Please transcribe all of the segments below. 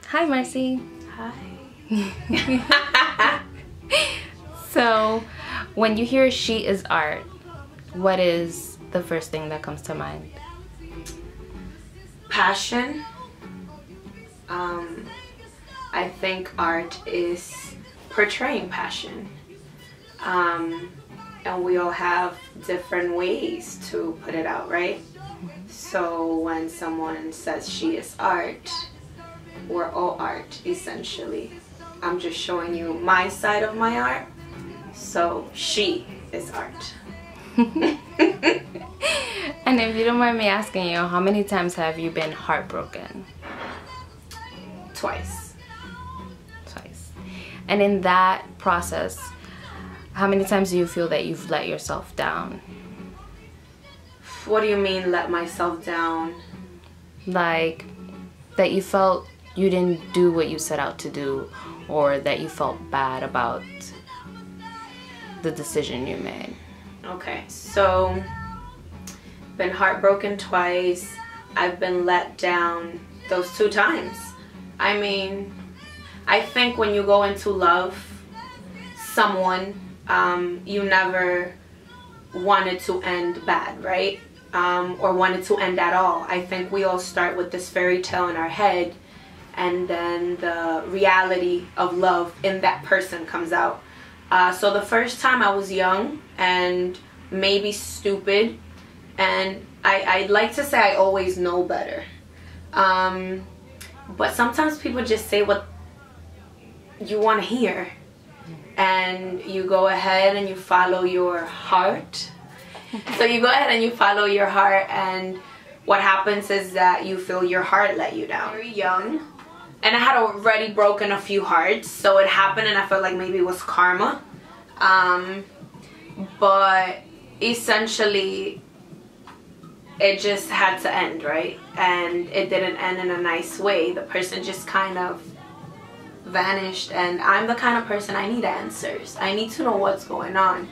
Hi, Marcy. Hi. So, when you hear she is art, what is the first thing that comes to mind? Passion. I think art is portraying passion. And we all have different ways to put it out, right? So when someone says she is art, we're all art, essentially. I'm just showing you my side of my art. So she is art. And if you don't mind me asking you, how many times have you been heartbroken? Twice. Twice. And in that process, how many times do you feel that you've let yourself down? What do you mean, let myself down? Like, that you felt you didn't do what you set out to do, or that you felt bad about the decision you made? Okay, so been heartbroken twice. I've been let down those 2 times. I mean, I think when you go into love someone, you never want it to end bad, right? Or want it to end at all. I think we all start with this fairy tale in our head, and then the reality of love in that person comes out. So the first time I was young and maybe stupid, and I'd like to say I always know better. But sometimes people just say what you want to hear, and you go ahead and you follow your heart. So you go ahead and you follow your heart, and what happens is that you feel your heart let you down. Very young, and I had already broken a few hearts, so it happened and I felt like maybe it was karma. But essentially it just had to end, right? And it didn't end in a nice way. The person just kind of vanished, and I'm the kind of person, I need answers. I need to know what's going on.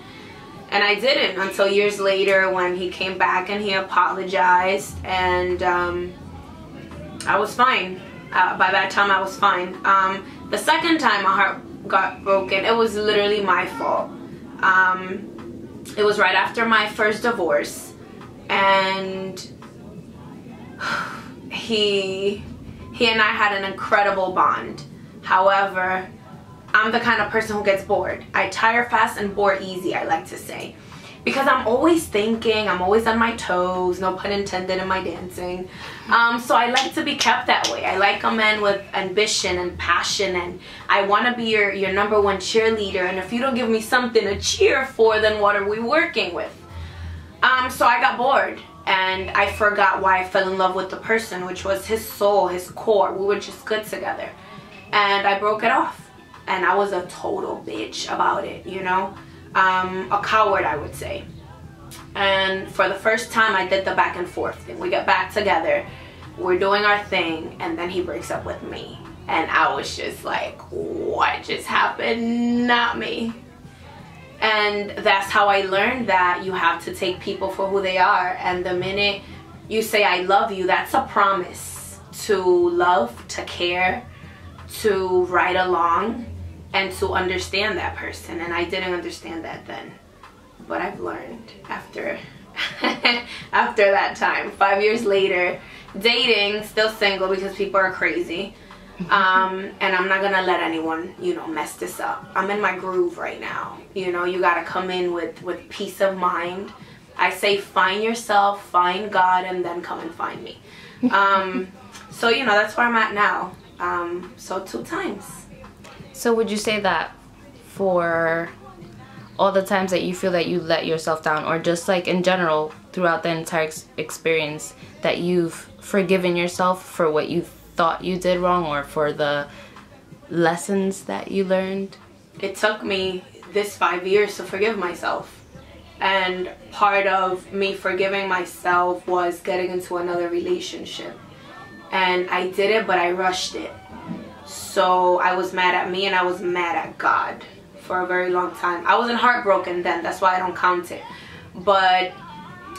And I didn't until years later when he came back and he apologized, and I was fine. By that time I was fine. The second time my heart got broken, it was literally my fault. It was right after my first divorce, and he and I had an incredible bond. However, I'm the kind of person who gets bored. I tire fast and bore easy, I like to say. Because I'm always thinking, I'm always on my toes, no pun intended in my dancing. So I like to be kept that way. I like a man with ambition and passion, and I want to be your #1 cheerleader. And if you don't give me something to cheer for, then what are we working with? So I got bored, and I forgot why I fell in love with the person, which was his soul, his core. We were just good together. And I broke it off. And I was a total bitch about it, you know? A coward, I would say. And for the first time, I did the back and forth thing. We get back together, we're doing our thing, and then he breaks up with me. And I was just like, what just happened? Not me. And that's how I learned that you have to take people for who they are. And the minute you say, I love you, that's a promise to love, to care, to ride along, and to understand that person. And I didn't understand that then, but I've learned after after that time. 5 years later, dating, still single because people are crazy. And I'm not gonna let anyone, you know, mess this up. I'm in my groove right now. You know, you gotta come in with peace of mind. I say find yourself, find God, and then come and find me. So, you know, that's where I'm at now. So 2 times. So would you say that for all the times that you feel that you let yourself down, or just like in general throughout the entire experience, that you've forgiven yourself for what you thought you did wrong, or for the lessons that you learned? It took me this 5 years to forgive myself. And part of me forgiving myself was getting into another relationship. And I did it, but I rushed it. So I was mad at me, and I was mad at God for a very long time. I wasn't heartbroken then, that's why I don't count it. But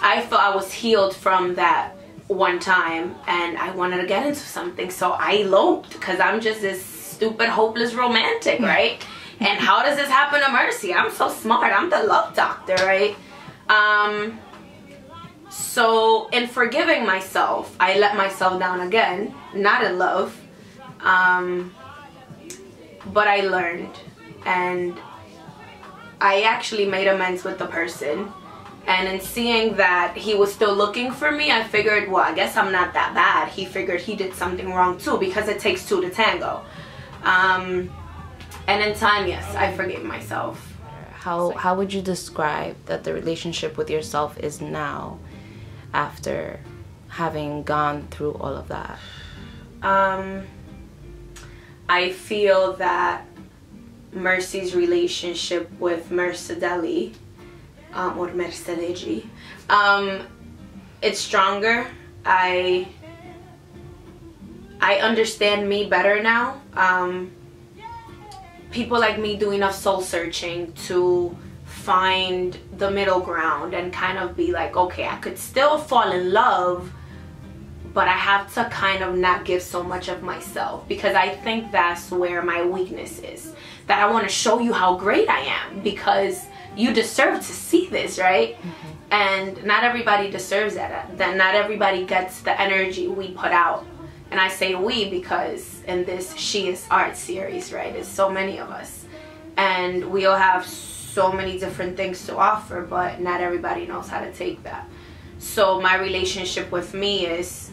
I felt I was healed from that one time and I wanted to get into something, so I eloped because I'm just this stupid, hopeless romantic, right? And how does this happen to Mercy? I'm so smart. I'm the love doctor, right? So in forgiving myself, I let myself down again, not in love, but I learned, and I actually made amends with the person. And in seeing that he was still looking for me, I figured, well, I guess I'm not that bad. He figured he did something wrong too, because it takes two to tango. And in time, yes, I forgave myself. How would you describe that the relationship with yourself is now after having gone through all of that? I feel that Mercy's relationship with Mercedelli, or Mercedeji, it's stronger. I understand me better now. People like me do enough soul searching to find the middle ground and kind of be like, okay, I could still fall in love, but I have to kind of not give so much of myself, because I think that's where my weakness is. That I want to show you how great I am, because you deserve to see this, right? Mm-hmm. And not everybody deserves that. That not everybody gets the energy we put out. And I say we because in this She Is Art series, right, there's so many of us. And we all have so many different things to offer, but not everybody knows how to take that. So my relationship with me is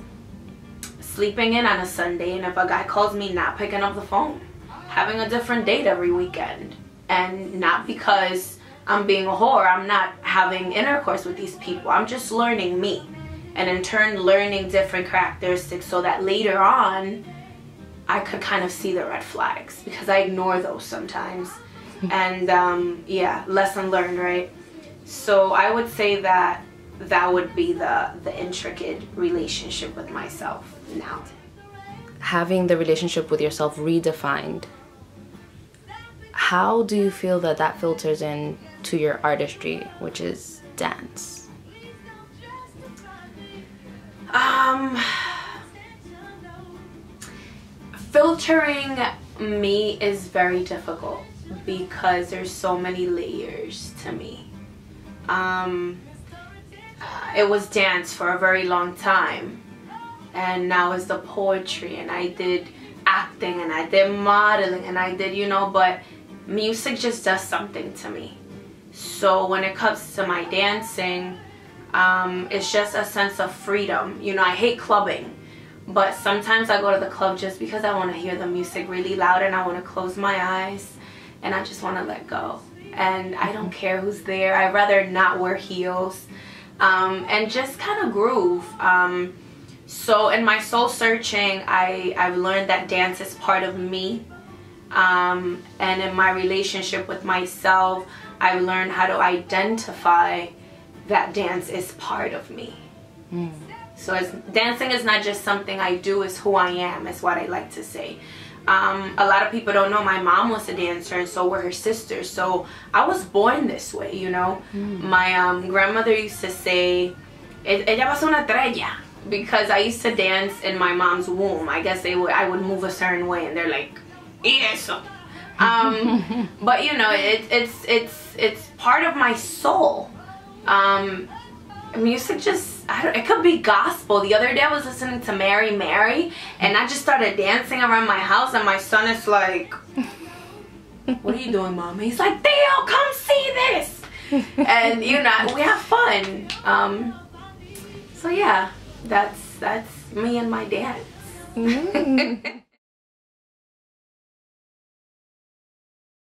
sleeping in on a Sunday, and if a guy calls me, not picking up the phone. Having a different date every weekend. And not because I'm being a whore, I'm not having intercourse with these people. I'm just learning me. And in turn learning different characteristics so that later on I could kind of see the red flags, because I ignore those sometimes. And yeah, lesson learned, right? So I would say that that would be the intricate relationship with myself now. Having the relationship with yourself redefined, how do you feel that that filters in to your artistry, which is dance? Filtering me is very difficult because there's so many layers to me. It was dance for a very long time, and now it's the poetry, and I did acting, and I did modeling, and I did, you know, but music just does something to me. So when it comes to my dancing, it's just a sense of freedom. You know, I hate clubbing, but sometimes I go to the club just because I want to hear the music really loud, and I want to close my eyes, and I just want to let go. And I don't care who's there. I'd rather not wear heels, and just kind of groove. So in my soul searching, I've learned that dance is part of me. And in my relationship with myself, I've learned how to identify that dance is part of me. So dancing is not just something I do, it's who I am, is what I like to say. A lot of people don't know my mom was a dancer, and so were her sisters. So I was born this way, you know. My grandmother used to say, ella va a ser una estrella, because I used to dance in my mom's womb. I guess I would move a certain way, and they're like, y eso. But you know, it's part of my soul. Music just, it could be gospel. The other day I was listening to Mary Mary, and I just started dancing around my house, and my son is like, what are you doing, Mom? He's like, Theo, come see this. And you know, we have fun. So yeah, that's me and my dance.